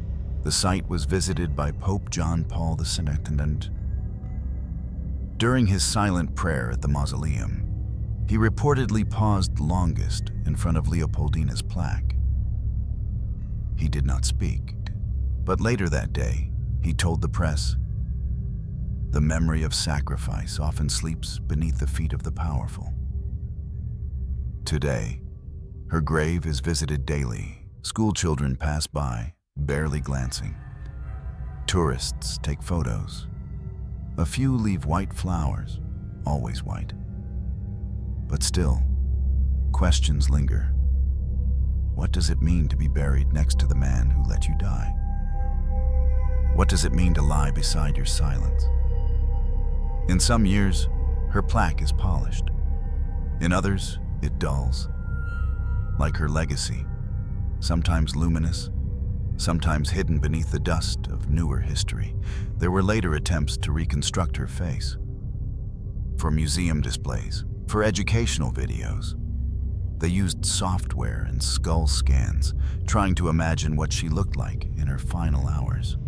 the site was visited by Pope John Paul II. During his silent prayer at the mausoleum, he reportedly paused longest in front of Leopoldina's plaque. He did not speak, but later that day, he told the press, "The memory of sacrifice often sleeps beneath the feet of the powerful." Today, her grave is visited daily. Schoolchildren pass by, barely glancing. Tourists take photos. A few leave white flowers, always white. But still, questions linger. What does it mean to be buried next to the man who let you die? What does it mean to lie beside your silence? In some years, her plaque is polished. In others, it dulls. Like her legacy, sometimes luminous, sometimes hidden beneath the dust of newer history, there were later attempts to reconstruct her face. For museum displays, for educational videos, they used software and skull scans, trying to imagine what she looked like in her final hours.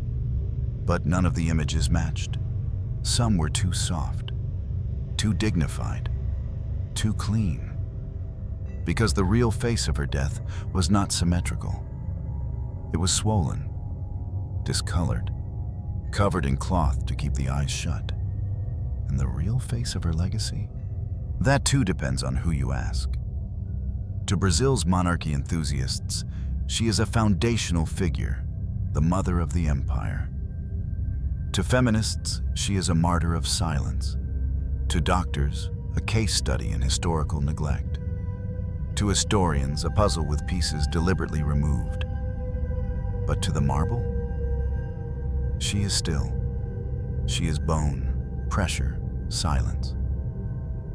But none of the images matched. Some were too soft, too dignified, too clean. Because the real face of her death was not symmetrical. It was swollen, discolored, covered in cloth to keep the eyes shut. And the real face of her legacy? That too depends on who you ask. To Brazil's monarchy enthusiasts, she is a foundational figure, the mother of the empire. To feminists, she is a martyr of silence. To doctors, a case study in historical neglect. To historians, a puzzle with pieces deliberately removed. But to the marble, she is still. She is bone, pressure, silence.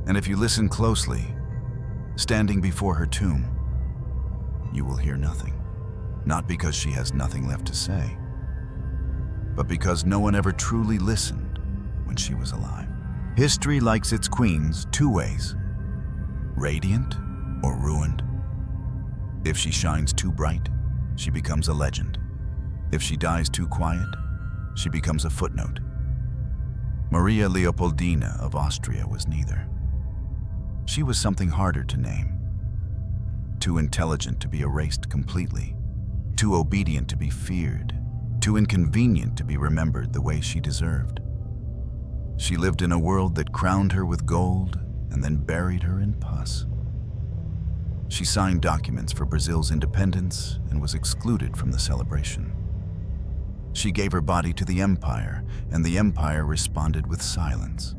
And if you listen closely, standing before her tomb, you will hear nothing. Not because she has nothing left to say, but because no one ever truly listened when she was alive. History likes its queens two ways: radiant or ruined. If she shines too bright, she becomes a legend. If she dies too quiet, she becomes a footnote. Maria Leopoldina of Austria was neither. She was something harder to name. Too intelligent to be erased completely, too obedient to be feared, too inconvenient to be remembered the way she deserved. She lived in a world that crowned her with gold and then buried her in pus. She signed documents for Brazil's independence and was excluded from the celebration. She gave her body to the empire, and the empire responded with silence.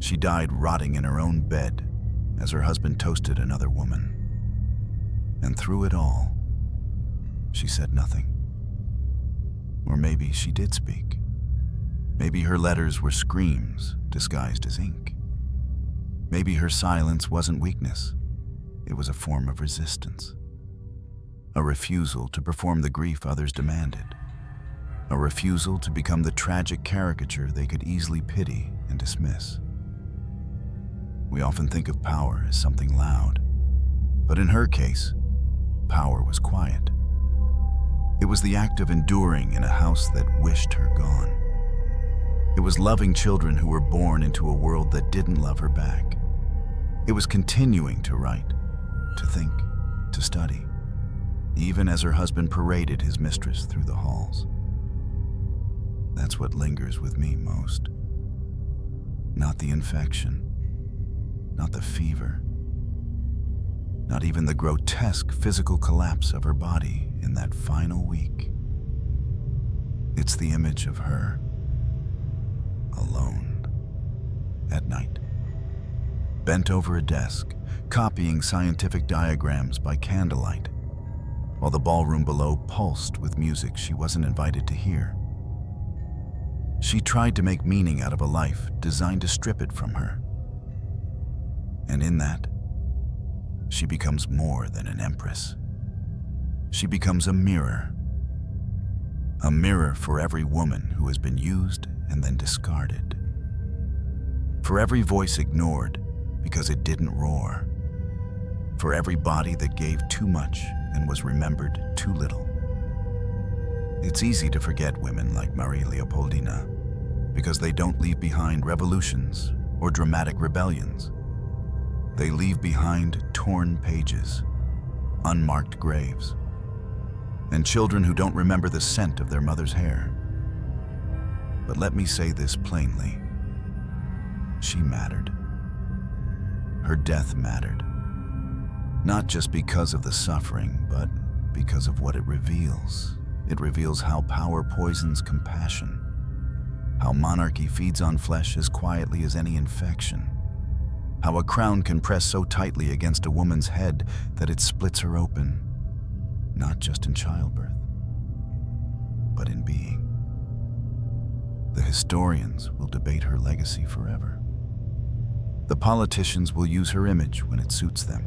She died rotting in her own bed as her husband toasted another woman. And through it all, she said nothing. Or maybe she did speak. Maybe her letters were screams disguised as ink. Maybe her silence wasn't weakness. It was a form of resistance. A refusal to perform the grief others demanded. A refusal to become the tragic caricature they could easily pity and dismiss. We often think of power as something loud, but in her case, power was quiet. It was the act of enduring in a house that wished her gone. It was loving children who were born into a world that didn't love her back. It was continuing to write, to think, to study, even as her husband paraded his mistress through the halls. That's what lingers with me most. Not the infection, not the fever, not even the grotesque physical collapse of her body in that final week. It's the image of her, alone, at night, bent over a desk, copying scientific diagrams by candlelight, while the ballroom below pulsed with music she wasn't invited to hear. She tried to make meaning out of a life designed to strip it from her. And in that, she becomes more than an empress. She becomes a mirror for every woman who has been used and then discarded, for every voice ignored because it didn't roar, for every body that gave too much and was remembered too little. It's easy to forget women like Marie Leopoldina because they don't leave behind revolutions or dramatic rebellions. They leave behind torn pages, unmarked graves, and children who don't remember the scent of their mother's hair. But let me say this plainly. She mattered. Her death mattered. Not just because of the suffering, but because of what it reveals. It reveals how power poisons compassion, how monarchy feeds on flesh as quietly as any infection, how a crown can press so tightly against a woman's head that it splits her open, not just in childbirth, but in being. The historians will debate her legacy forever. The politicians will use her image when it suits them.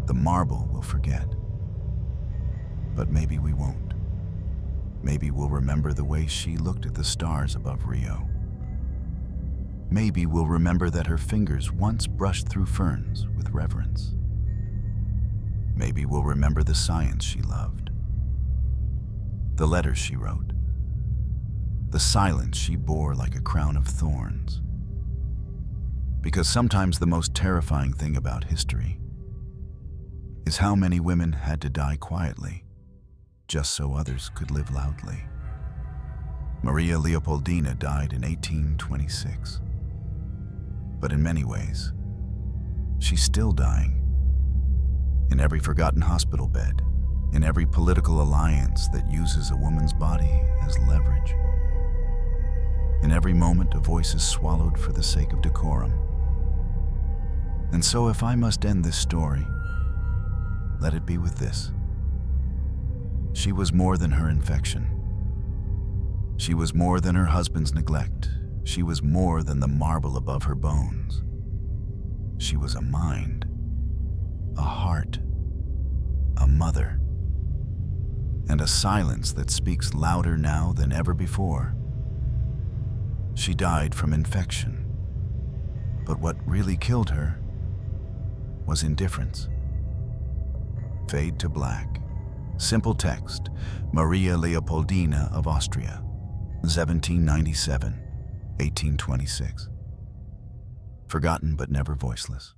The marble will forget. But maybe we won't. Maybe we'll remember the way she looked at the stars above Rio. Maybe we'll remember that her fingers once brushed through ferns with reverence. Maybe we'll remember the science she loved, the letters she wrote, the silence she bore like a crown of thorns. Because sometimes the most terrifying thing about history is how many women had to die quietly just so others could live loudly. Maria Leopoldina died in 1826. But in many ways, she's still dying. In every forgotten hospital bed, in every political alliance that uses a woman's body as leverage. In every moment a voice is swallowed for the sake of decorum. And so if I must end this story, let it be with this. She was more than her infection. She was more than her husband's neglect. She was more than the marble above her bones. She was a mind, a heart, a mother, and a silence that speaks louder now than ever before. She died from infection, but what really killed her was indifference. Fade to black. Simple text, Maria Leopoldina of Austria, 1797, 1826. Forgotten but never voiceless.